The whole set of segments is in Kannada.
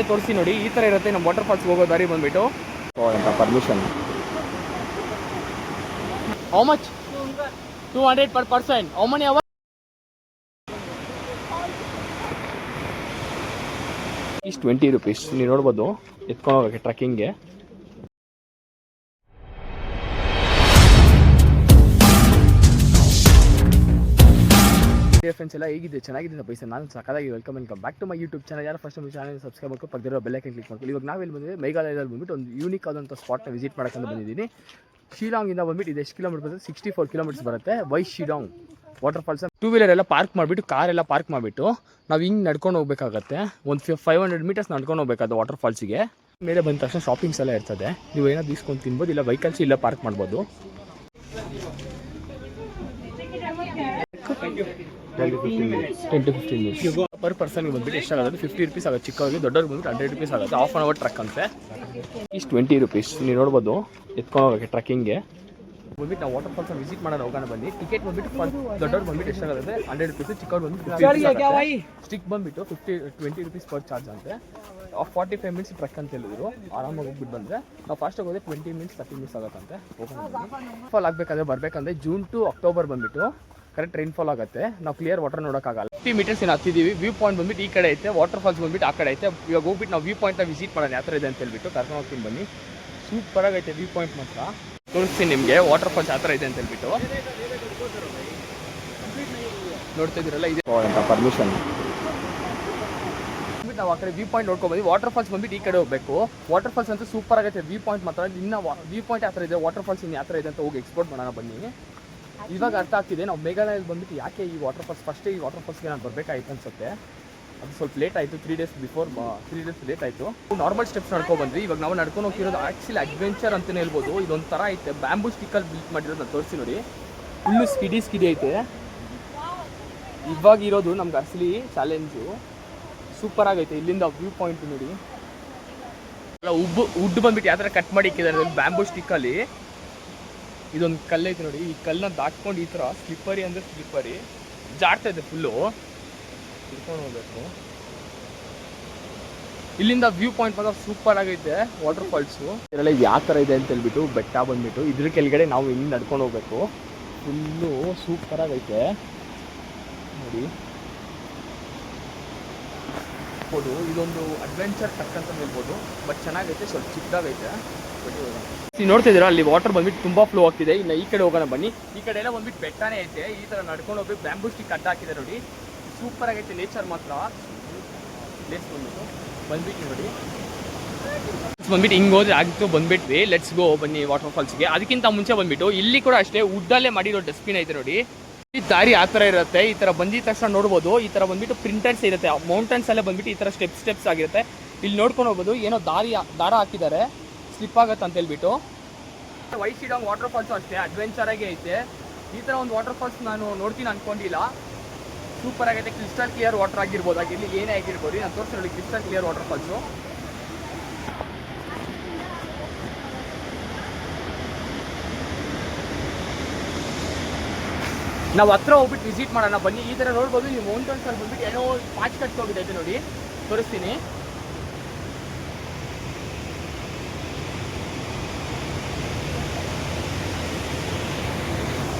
ಇರುತ್ತೆ ತೋರಿಸಿ ನೋಡಿ. ಈ ಥರ ಇರುತ್ತೆ ನಮ್ಮ ವಾಟರ್ ಫಾಲ್ಸ್ಗೆ ಹೋಗೋ ದಾರಿ ಬಂದುಬಿಟ್ಟು ಅಂತ permission. How much? 200 per person. How many hours? Is 20 rupees. ನೀವು ನೋಡ್ಬೋದು ಎತ್ಕೊಂಡು ಹೋಗೋಕ್ಕೆ ಟ್ರಕ್ಕಿಂಗ್ಗೆ. ಫ್ರೆಂಡ್ಸ್ ಎಲ್ಲ ಹೇಗಿದೆ? ಚೆನ್ನಾಗಿದೆ ಪೈಸೆ. ನಾನು ಸಕ್ಕದಾಗಿ welcome back to my YouTube channel. ಯಾರು ಫಸ್ಟ್ ನಮ್ಮ ಚಾನಲ್ ಸಬ್ಸ್ಕ್ರೈಬ್ ಮಾಡ್ಕೊಂಡು ಪಕ್ಕದಿರೋ ಬೆಲ್ ಐಕಾನ್ ಕ್ಲಿಕ್ ಮಾಡ್ಕೊಳ್ಳಿ. ಇವಾಗ ನಾವೆಲ್ಲಿ ಬಂದಿದ್ದೀವಿ, ಮೇಘಾಲಯದಲ್ಲಿ ಬಂದ್ಬಿಟ್ಟು ಒಂದು ಯೂನಿಕ್ ಆದಂಥ ಸ್ಪಾಟ್ನ ವಿಸಿಟ್ ಮಾಡೋಕ್ಕಂತ ಬಂದಿದ್ದೀನಿ. ಶಿಲಾಂಗಿಂದ ಬಂದ್ಬಿಟ್ಟು ಇದು ಎಷ್ಟು ಕಿಲೋಮೀಟರ್ ಬರುತ್ತೆ? 64 ಕಿಲೋಮೀಟರ್ಸ್ ಬರುತ್ತೆ. ವೈ ಶಿಲಾಂಗ್ ವಾಟರ್ ಫಾಲ್ಸ್. 2 ವೀಲರ್ ಎಲ್ಲ ಪಾರ್ಕ್ ಮಾಡಿಬಿಟ್ಟು, ಕಾರೆಲ್ಲ ಪಾರ್ಕ್ ಮಾಡಿಬಿಟ್ಟು ನಾವು ಹಿಂಗೆ ನಡ್ಕೊಂಡು ಹೋಗ್ಬೇಕಾಗತ್ತೆ. ಒಂದು 500 ಮೀಟರ್ಸ್ ನಡ್ಕೊಂಡು ಹೋಗ್ಬೇಕಾದ ವಾಟರ್ ಫಾಲ್ಸಿಗೆ. ಮೇಲೆ ಬಂದ ತಕ್ಷಣ ಶಾಪಿಂಗ್ಸ್ ಎಲ್ಲ ಇರ್ತದೆ. ನೀವು ಏನಾದ್ರು ಇಸ್ಕೊಂಡು ತಿನ್ಬೋದು, ಇಲ್ಲ ವೆಹಿಕಲ್ಸ್ ಇಲ್ಲ ಪಾರ್ಕ್ ಮಾಡ್ಬೋದು. 10 to 15 minutes ಪರ್ ಪರ್ಸನ್ಗೆ ಬಂದ್ಬಿಟ್ಟು ಎಷ್ಟಾಗುತ್ತೆ? 50 rupees ಆಗುತ್ತೆ. ಚಿಕ್ಕವ್ರಿಗೆ, ದೊಡ್ಡವ್ರಿಗೆ ಬಂದ್ಬಿಟ್ಟು 100 rupees ಆಗುತ್ತೆ. ಹಾಫ್ ಆನ್ ಅವರ್ ಟ್ರಕ್ ಅಂತೆ. Is 20 rupees. ನೀವು ನೋಡ್ಬೋದು ಎತ್ಕೊಂಡು ಹೋಗೋಕ್ಕೆ ಟ್ರಕ್ಕಿಂಗ್ಗೆ ಬಂದ್ಬಿಟ್ಟು ನಾವು ವಾಟರ್ ಫಾಲ್ಸ್ ವಿಸಿಟ್ ಮಾಡೋಣ. ಹೋಗೋಣ ಬನ್ನಿ. ಟಿಕೆಟ್ ಬಂದ್ಬಿಟ್ಟು ದೊಡ್ಡವ್ರು ಬಂದ್ಬಿಟ್ಟು ಎಷ್ಟಾಗುತ್ತೆ? 100 rupees. ಚಿಕ್ಕವ್ರು ಬಂದ್ಬಿಟ್ಟು 50 rupees. ಸ್ಟಿಕ್ ಬಂದ್ಬಿಟ್ಟು 20 rupees ಪರ್ ಚಾರ್ಜ್ ಅಂತೆ. 45 minutes ಟ್ರಕ್ ಅಂತ ಹೇಳಿದ್ರು. ಆರಾಮಾಗಿ ಹೋಗ್ಬಿಟ್ಟು ಬಂದರೆ ನಾವು ಫಾಸ್ಟಾಗಿ ಹೋದರೆ 20 minutes 30 minutes ಆಗುತ್ತಂತೆ. ಫಾಲ್ ಆಗಬೇಕಾದ್ರೆ ಬರಬೇಕಂದ್ರೆ ಜೂನ್ ಟು ಅಕ್ಟೋಬರ್ ಬಂದ್ಬಿಟ್ಟು ಕರೆಕ್ಟ್ ರೈನ್ಫಾಲ್ ಆಗುತ್ತೆ. ನಾವು ಕ್ಲಿಯರ್ ವಾಟರ್ ನೋಡೋಕ್ಕಾಗಲ್ಲ. 50 ಮೀಟರ್ಸ್ ಏನು ಹತ್ತಿದ್ದೀವಿ. ವ್ಯೂ ಪಾಯಿಂಟ್ ಬಂದ್ಬಿಟ್ಟು ಈ ಕಡೆ ಐತೆ, ವಾಟರ್ ಫಾಲ್ಸ್ ಬಂದ್ಬಿಟ್ಟು ಆ ಕಡೆ ಐತೆ. ಇವಾಗ ಹೋಗ್ಬಿಟ್ಟು ನಾವು ವ್ಯೂ ಪಾಯಿಂಟ್ನ ವಿಸಿಟ್ ಮಾಡೋಣ ಯಾವ ಥರ ಇದೆ ಅಂತ ಹೇಳ್ಬಿಟ್ಟು ಕರ್ಕೊಂಡು ಹೋಗ್ತೀನಿ ಬನ್ನಿ. ಸೂಪರ್ ಆಗೈತೆ ವ್ಯೂ ಪಾಯಿಂಟ್ ಮಾತ್ರ. ತೋರಿಸ್ತೀನಿ ನಿಮಗೆ ವಾಟರ್ ಫಾಲ್ಸ್ ಯಾವ ಥರ ಇದೆ ಅಂತ ಹೇಳ್ಬಿಟ್ಟು. ನೋಡ್ತಾ ಇದ್ದೀರಲ್ಲ, ಇದೆ ಅಂತ ಪರ್ಮಿಷನ್. ನಾವು ಆ ಕಡೆ ವ್ಯೂ ಪಾಯಿಂಟ್ ನೋಡ್ಕೊಂಡ್ಬಂದು ವಾಟರ್ ಫಾಲ್ಸ್ ಬಂದ್ಬಿಟ್ಟು ಈ ಕಡೆ ಹೋಗಬೇಕು. ವಾಟರ್ ಫಾಲ್ಸ್ ಅಂತೂ ಸೂಪರ್ ಆಗೈತೆ. ವ್ಯೂ ಪಾಯಿಂಟ್ ಮಾತ್ರ ಇನ್ನು ವ್ಯೂ ಪಾಯಿಂಟ್ ಯಾವ ಥರ ಇದೆ, ವಾಟರ್ ಫಾಲ್ಸ್ ಇನ್ನು ಯಾವ ಥರ ಇದೆ ಅಂತ ಹೋಗಿ ಎಕ್ಸ್ಪ್ಲೋರ್ ಮಾಡೋಣ ಬನ್ನಿ. ಇವಾಗ ಅರ್ಥ ಆಗ್ತಿದೆ ನಾವು ಮೇಘಾಲಯದಲ್ಲಿ ಬಂದ್ಬಿಟ್ಟು ಯಾಕೆ ಈ ವಾಟರ್ ಫಾಲ್ಸ್ ಫಸ್ಟೇ ಈ ವಾಟರ್ ಫಾಲ್ಸ್ಗೆ ನಾನು ಬರಬೇಕಾಯ್ತು ಅನ್ಸುತ್ತೆ. ಅದು ಸ್ವಲ್ಪ ಲೇಟ್ ಆಯಿತು. 3 days ಬಿಫೋರ್ 3 days ಲೇಟ್ ಆಯಿತು. ನಾರ್ಮಲ್ ಸ್ಟೆಪ್ಸ್ ನಡ್ಕೊಂಡು ಬಂದ್ವಿ. ಇವಾಗ ನಾವು ನಡ್ಕೊಂಡು ಹೋಗಿರೋದು ಆ್ಯಕ್ಚುಲಿ ಅಡ್ವೆಂಚರ್ ಅಂತಲೇ ಹೇಳ್ಬೋದು. ಇದೊಂಥರ ಐತೆ, ಬ್ಯಾಂಬೂ ಸ್ಟಿಕ್ಕಲ್ಲಿ ಬಿಲ್ಟ್ ಮಾಡಿರೋದು. ನಾನು ತೋರಿಸಿ ನೋಡಿ, ಫುಲ್ಲು ಸ್ಕಿಡಿ ಐತೆ. ಇವಾಗ ಇರೋದು ನಮ್ಗೆ ಅಸಲಿ ಚಾಲೆಂಜು. ಸೂಪರ್ ಆಗೈತೆ. ಇಲ್ಲಿಂದ ವ್ಯೂ ಪಾಯಿಂಟ್ ನೋಡಿ, ಎಲ್ಲ ಉಡ್ ಬಂದ್ಬಿಟ್ಟು ಯಾವ ಥರ ಕಟ್ ಮಾಡಿ ಇಕ್ಕಿದ್ದಾರೆ ಬ್ಯಾಂಬೂ ಸ್ಟಿಕ್ಕಲ್ಲಿ. ಇದೊಂದು ಕಲ್ಲೈತೆ ನೋಡಿ, ಈ ಕಲ್ಲನ್ನ ದಾಟ್ಕೊಂಡು ಈ ಥರ ಸ್ಲಿಪ್ಪರಿ ಅಂದರೆ ಸ್ಲಿಪ್ಪರಿ ಜಾಡ್ತಾ ಇದೆ ಫುಲ್ಲು. ತಿಳ್ಕೊಂಡು ಹೋಗ್ಬೇಕು. ಇಲ್ಲಿಂದ ವ್ಯೂ ಪಾಯಿಂಟ್ ಮಾತ್ರ ಸೂಪರ್ ಆಗೈತೆ ವಾಟರ್ ಫಾಲ್ಸು. ಇದೆಲ್ಲ ಇದು ಯಾವ ಥರ ಇದೆ ಅಂತ ಹೇಳ್ಬಿಟ್ಟು ಬೆಟ್ಟ ಬಂದ್ಬಿಟ್ಟು ಇದ್ರ ಕೆಳಗಡೆ ನಾವು ಹಿಂಗೆ ನಡ್ಕೊಂಡು ಹೋಗ್ಬೇಕು. ಫುಲ್ಲು ಸೂಪರ್ ಆಗೈತೆ ನೋಡಿ. ಇದೊಂದು ಅಡ್ವೆಂಚರ್ ಟ್ರಕ್ ಅಂತ ಹೇಳ್ಬೋದು. ಬಟ್ ಚೆನ್ನಾಗೈತೆ, ಸ್ವಲ್ಪ ಚಿಕ್ಕದಾಗೈತೆ. ನೀವು ನೋಡ್ತಾ ಇದ್ದೀರಾ, ಅಲ್ಲಿ ವಾಟರ್ ಬಂದ್ಬಿಟ್ಟು ತುಂಬ ಫ್ಲೋ ಆಗ್ತಿದೆ. ಇನ್ನು ಈ ಕಡೆ ಹೋಗೋಣ ಬನ್ನಿ. ಈ ಕಡೆ ಎಲ್ಲ ಬಂದ್ಬಿಟ್ಟು ಬೆಟ್ಟನೇ ಐತೆ. ಈ ಥರ ನಡ್ಕೊಂಡು ಹೋಗ್ಬೇಕು. ಬ್ಯಾಂಬೂ ಸ್ಟಿಕ್ ಅಡ್ಡ ಹಾಕಿದೆ ನೋಡಿ, ಸೂಪರ್ ಆಗೈತೆ. ನೇಚರ್ ಮಾತ್ರ ಪ್ಲೇಸ್ ಬಂದ್ಬಿಟ್ಟು ನೋಡಿ. ಬಂದ್ಬಿಟ್ಟು ಹಿಂಗೆ ಹೋದ್ರೆ ಆಗಿತ್ತು. ಬಂದ್ಬಿಟ್ವಿ, ಲೆಟ್ಸ್ ಗೋ ಬನ್ನಿ ವಾಟರ್ ಫಾಲ್ಸ್ಗೆ. ಅದಕ್ಕಿಂತ ಮುಂಚೆ ಬಂದ್ಬಿಟ್ಟು ಇಲ್ಲಿ ಕೂಡ ಅಷ್ಟೇ ವುಡ್ಡಲ್ಲೇ ಮಾಡಿರೋ ಡಸ್ಟ್ಬಿನ್ ಐತೆ ನೋಡಿ. ಈ ದಾರಿ ಆ ಥರ ಇರುತ್ತೆ. ಈ ಥರ ಬಂದಿದ ತಕ್ಷಣ ನೋಡ್ಬೋದು, ಈ ಥರ ಬಂದ್ಬಿಟ್ಟು ಪ್ರಿಂಟರ್ಸ್ ಇರುತ್ತೆ. ಮೌಂಟನ್ಸ್ ಎಲ್ಲ ಬಂದ್ಬಿಟ್ಟು ಈ ಥರ ಸ್ಟೆಪ್ಸ್ ಆಗಿರುತ್ತೆ. ಇಲ್ಲಿ ನೋಡ್ಕೊಂಡು ಹೋಗ್ಬೋದು. ಏನೋ ದಾರ ಹಾಕಿದ್ದಾರೆ, ಸ್ಲಿಪ್ ಆಗುತ್ತೆ ಅಂತ ಹೇಳ್ಬಿಟ್ಟು. ವೈ ಶಿಲಾಂಗ್ ವಾಟರ್ ಫಾಲ್ಸು ಅಷ್ಟೇ ಅಡ್ವೆಂಚರ್ ಆಗಿ ಐತೆ. ಈ ಥರ ಒಂದು ವಾಟರ್ ಫಾಲ್ಸ್ ನಾನು ನೋಡ್ತೀನಿ ಅನ್ಕೊಂಡಿಲ್ಲ. ಸೂಪರ್ ಆಗೈತೆ. ಕ್ರಿಸ್ಟಲ್ ಕ್ಲಿಯರ್ ವಾಟರ್ ಆಗಿರ್ಬೋದು, ಇಲ್ಲಿ ಏನೇ ಆಗಿರ್ಬೋದು. ನಾನು ತೋರಿಸ್ತೀನಿ ಕ್ರಿಸ್ಟಲ್ ಕ್ಲಿಯರ್ ವಾಟರ್ ಫಾಲ್ಸು. ನಾವು ಹತ್ರ ಹೋಗ್ಬಿಟ್ಟು ವಿಸಿಟ್ ಮಾಡೋಣ ಬನ್ನಿ. ಈ ಥರ ನೋಡ್ಬೋದು. ಈ ಮೌಂಟನ್ಸ್ ಅಲ್ಲಿ ಬಂದ್ಬಿಟ್ಟು ಏನೋ ಪಾಚ್ ಕಟ್ಕೋಗಿದೆ ನೋಡಿ, ತೋರಿಸ್ತೀನಿ.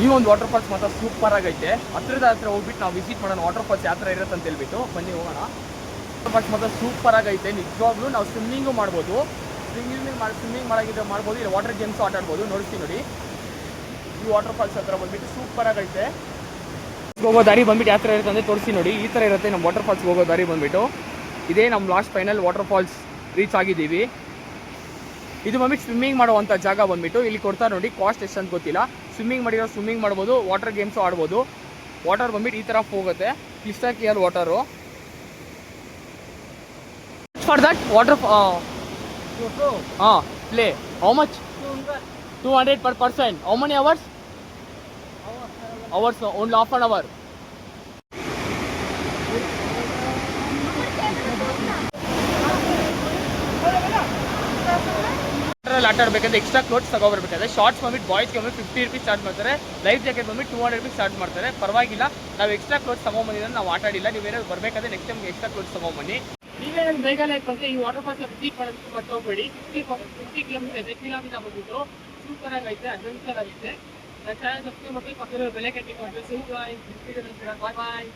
ಈ ಒಂದು ವಾಟರ್ ಫಾಲ್ಸ್ ಮಾತ್ರ ಸೂಪರ್ ಆಗೈತೆ. ಹತ್ರ ಹೋಗ್ಬಿಟ್ಟು ನಾವು ವಿಸಿಟ್ ಮಾಡೋಣ ವಾಟರ್ ಫಾಲ್ಸ್ ಯಾವ ಥರ ಇರುತ್ತೆ ಅಂತ ಹೇಳ್ಬಿಟ್ಟು ಬನ್ನಿ ಹೋಗೋಣ. ವಾಟರ್ ಫಾಲ್ಸ್ ಮಾತ್ರ ಸೂಪರ್ ಆಗೈತೆ ನಿಜವಾಗ್ಲೂ. ನಾವು ಸ್ವಿಮ್ಮಿಂಗು ಮಾಡ್ಬೋದು, ಸ್ವಿಮ್ಮಿಂಗ್ ಮಾಡೋಕ್ಕಿದ್ರೆ ಮಾಡ್ಬೋದು, ಇಲ್ಲ ವಾಟರ್ ಗೇಮ್ಸು ಆಟ ಆಡ್ಬೋದು. ನೋಡ್ತೀನಿ ನೋಡಿ, ಈ ವಾಟರ್ ಫಾಲ್ಸ್ ಹತ್ರ ಬಂದ್ಬಿಟ್ಟು ಸೂಪರ್ ಆಗೈತೆ. ಹೋಗೋ ದಾರಿ ಬಂದ್ಬಿಟ್ಟು ಯಾವ ಥರ ಇರುತ್ತೆ ಅಂದರೆ ತೋರಿಸಿ ನೋಡಿ. ಈ ಥರ ಇರುತ್ತೆ ನಮ್ಮ ವಾಟರ್ ಫಾಲ್ಸ್ಗೆ ಹೋಗೋ ದಾರಿ ಬಂದ್ಬಿಟ್ಟು. ಇದೇ ನಮ್ಮ last final waterfalls reach ಆಗಿದ್ದೀವಿ. ಇದು ಬಂದ್ಬಿಟ್ಟು ಸ್ವಿಮ್ಮಿಂಗ್ ಮಾಡುವಂಥ ಜಾಗ ಬಂದ್ಬಿಟ್ಟು. ಇಲ್ಲಿ ಕೊಡ್ತಾರೆ ನೋಡಿ, ಕಾಸ್ಟ್ ಎಷ್ಟು ಅಂತ ಗೊತ್ತಿಲ್ಲ. ಸ್ವಿಮ್ಮಿಂಗ್ ಮಾಡ್ಬೋದು, ವಾಟರ್ ಗೇಮ್ಸು ಆಡ್ಬೋದು. ವಾಟರ್ ಬಂದ್ಬಿಟ್ಟು ಈ ಥರ ಹೋಗುತ್ತೆ, crystal clear water. For that water play how much? 200 per person. How many hours? Hours, only half an hour. ಆಟ ಆಡಬೇಕಂದ್ರೆ ಎಕ್ಸ್ಟ್ರಾ ಕ್ಲೋತ್ಸ್ ತಗೋಬರ್ಬೇಕಾದ್ರೆ ಶಾರ್ಟ್ಸ್ ಬಂದ್ಬಿಟ್ಟು ಬಾಯ್ಸ್ಗೆ ಬಂದ್ಬಿಟ್ಟು 50 rupees ಚಾರ್ಜ್ ಮಾಡ್ತಾರೆ. ಲೈಫ್ ಜಾಕೆಟ್ ಬಂದ್ಬಿಟ್ಟು 200 rupees ಚಾರ್ಜ್ ಮಾಡ್ತಾರೆ. ಪರವಾಗಿಲ್ಲ, ನಾವು ಎಕ್ಸ್ಟ್ರಾ ಕ್ಲೋತ್ಸ್ ತಗೊಂಬಂದಿದ್ರೆ ನಾವು ಆಟ ಆಡಿಲ್ಲ. ನೀವೇನಾದ್ರು ಬರಬೇಕಾದ್ರೆ ನೆಕ್ಸ್ಟ್ ಟೈಮ್ಗೆ ಎಕ್ಸ್ಟ್ರಾ ಕ್ಲೋತ್ಸ್ ತಗೊಂಬನ್ನಿ. ನೀವೇ ಮೇಘಾಲಯಕ್ಕೆ ಬಂದ್ರೆ ಈ ವಾಟರ್ ಫಾಲ್ಸ್ ವಿಸಿಟ್ ಮಾಡೋದಕ್ಕೆ ಮರ್ತೋಗ್ಬೇಡಿ. 50 ಕಿಲೋಮೀಟರ್ ಬಂದ್ಬಿಟ್ಟು ಸೂಪರ್ ಆಗೈತೆ, ಅಡ್ವೆಂಚರ್ ಆಗಿದೆ. ನನ್ನ ಚಾನಲ್ ಸಬ್ಸ್ಕ್ರೈಬ್ ಮಾಡಿ, ಪಕ್ಕದ ಬೆಲೆ ಕಟ್ಟಿ ಕೊಟ್ಟರೆ ಬಾಯ್ ಬಾಯ್.